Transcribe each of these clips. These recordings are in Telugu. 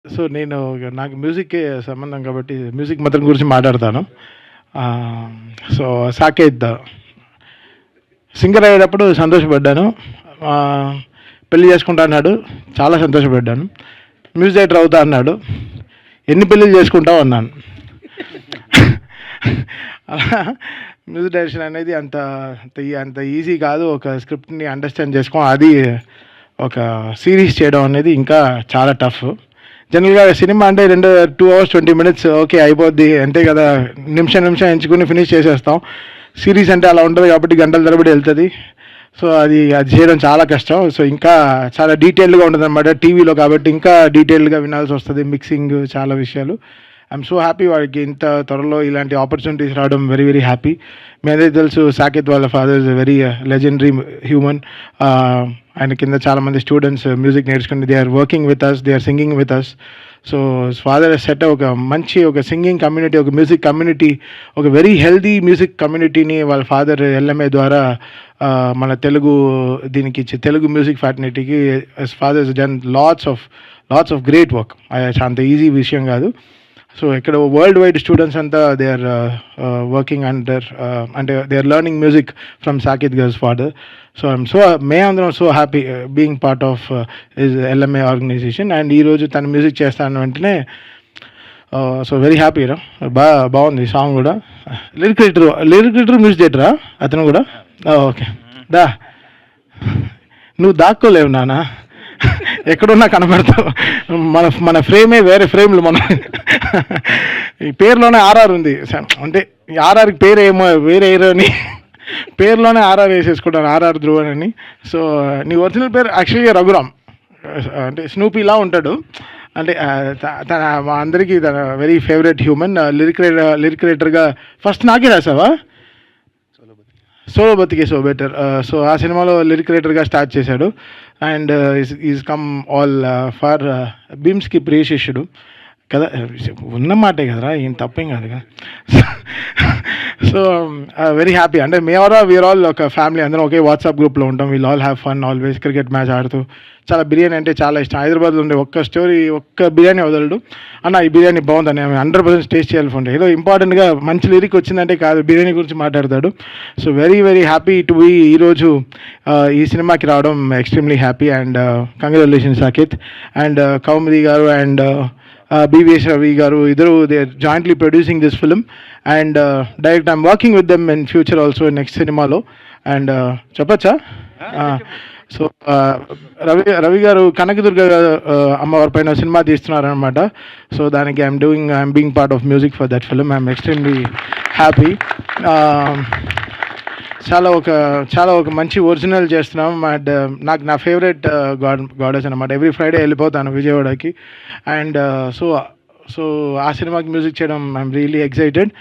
సో నేను నాకు మ్యూజిక్కే సంబంధం కాబట్టి మ్యూజిక్ మాత్రం గురించి మాట్లాడతాను. సో సాకేత్ సింగర్ అయ్యేటప్పుడు సంతోషపడ్డాను. పెళ్లి చేసుకుంటా అన్నాడు, చాలా సంతోషపడ్డాను. మ్యూజిక్ డైరెక్టర్ అవుతా అన్నాడు, ఎన్ని పెళ్ళిళ్ళు చేసుకుంటావు అన్నాను. అలా మ్యూజిక్ డైరెక్షన్ అనేది అంత అంత ఈజీ కాదు. ఒక స్క్రిప్ట్ని అండర్స్టాండ్ చేసుకో, అది ఒక సిరీస్ చేయడం అనేది ఇంకా చాలా టఫ్. జనరల్గా సినిమా అంటే 2 hours 20 minutes ఓకే అయిపోద్ది అంతే కదా, నిమిషం ఎంచుకుని ఫినిష్ చేసేస్తాం. సిరీస్ అంటే అలా ఉంటుంది కాబట్టి గంటల తరబడి వెళ్తుంది. సో అది చేయడం చాలా కష్టం. సో ఇంకా చాలా డీటెయిల్డ్గా ఉంటుంది అనమాట టీవీలో, కాబట్టి ఇంకా డీటెయిల్డ్గా వినాల్సి వస్తుంది, మిక్సింగ్ చాలా విషయాలు. ఐఎమ్ సో హ్యాపీ వాడికి ఇంత త్వరలో ఇలాంటి ఆపర్చునిటీస్ రావడం. Very very happy. మీ అందరికీ తెలుసు సాకేత్ వాళ్ళ father is very legendary human. ఆయన కింద చాలామంది స్టూడెంట్స్ మ్యూజిక్ నేర్చుకుని they are working with us, they are singing with us. So father set ఒక మంచి ఒక సింగింగ్ కమ్యూనిటీ, ఒక మ్యూజిక్ కమ్యూనిటీ, ఒక వెరీ హెల్దీ మ్యూజిక్ కమ్యూనిటీని వాళ్ళ ఫాదర్ ఎల్ఎంఏ ద్వారా మన తెలుగు దీనికి తెలుగు మ్యూజిక్ ఫ్యాటర్నిటీకి father done lots of great work. అంత ఈజీ విషయం కాదు. సో ఇక్కడ వరల్డ్ వైడ్ స్టూడెంట్స్ అంతా దే ఆర్ వర్కింగ్ అండర్, అంటే they are learning music from Saketh గర్ల్స్ ఫాదర్. సో అందరం so happy being part of his LMA organisation. And ఈరోజు తన మ్యూజిక్ చేస్తాను వెంటనే సో వెరీ హ్యాపీ రా. బాగుంది సాంగ్ కూడా. లిరిక్ రైటర్ మ్యూజిక్ డైరెక్టరా అతను కూడా? ఓకే దా, నువ్వు దాక్కోలేవు నాన్న, ఎక్కడున్నా కనబడతావు. మన ఫ్రేమే వేరే ఫ్రేమ్లు. మన ఈ పేరులోనే ఆర్ఆర్ ఉంది, అంటే ఆర్ఆర్కి పేరు ఏమో వేరే అని పేరులోనే ఆర్ఆర్ వేసేసుకుంటాను, ఆర్ఆర్ ధ్రువన్ అని. సో నీ ఒరిజినల్ పేరు యాక్చువల్గా రఘురామ్, అంటే స్నూపీలా ఉంటాడు. అంటే తన మా అందరికీ తన వెరీ ఫేవరెట్ హ్యూమన్. లిరిక్ రైటర్గా ఫస్ట్ నాకే రాసావా? సోలో బతికే సో బెటర్. సో ఆ సినిమాలో లిరిక్ రైటర్గా స్టార్ట్ చేశాడు. And is come all for భీమ్స్కి ప్రియశిష్యుడు కదా, ఉన్నమాటే కదరా, ఏం తప్పేం కాదు కదా. So very happy. అంటే వీఆర్ ఆల్ ఒక ఫ్యామిలీ, అందరం ఒకే వాట్సాప్ గ్రూప్లో ఉంటాం. We'll all have fun always. Cricket match ఆడుతూ చాలా బిర్యానీ అంటే చాలా ఇష్టం. హైదరాబాద్లో ఉండే ఒక్క బిర్యానీ వదలడు, అన్న ఈ బిర్యానీ బాగుందని 100% టేస్ట్ చేయాలి ఫోన్. ఏదో ఇంపార్టెంట్గా మంచి లిరిక్ వచ్చిందంటే కాదు, బిర్యానీ గురించి మాట్లాడతాడు. So very very happy to be ఈరోజు ఈ సినిమాకి రావడం. Extremely happy and congratulations Saketh. And Kaumudi garu and BVS Ravi garu, idaru they are jointly producing this film, and direct I'm working with them in future also in next cinema lo. And chapacha so Ravi garu Kanakadurga అమ్మవారి పైన సినిమా తీస్తున్నారు అనమాట. సో దానికి I'm being part of music for that film. I'm extremely happy. చాలా ఒక మంచి ఒరిజినల్ చేస్తున్నాం. అండ్ నాకు నా ఫేవరెట్ గాడెస్ అనమాట. ఎవ్రీ ఫ్రైడే వెళ్ళిపోతాను విజయవాడకి. అండ్ సో ఆ సినిమాకి మ్యూజిక్ చేయడం I'm really excited.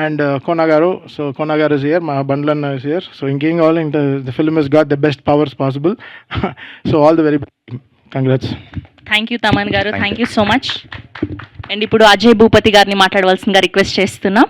And Kona గారు ఇస్ హియర్, మా బండ్లన్న ఇస్ హియర్. సో ఇంకేం కావాలి, the film has got the best powers possible. So all the very congrats. Thank you Thaman garu, thank you so much. And ఇప్పుడు అజయ్ భూపతి గారిని మాట్లాడవలసిందిగా రిక్వెస్ట్ చేస్తున్నాం.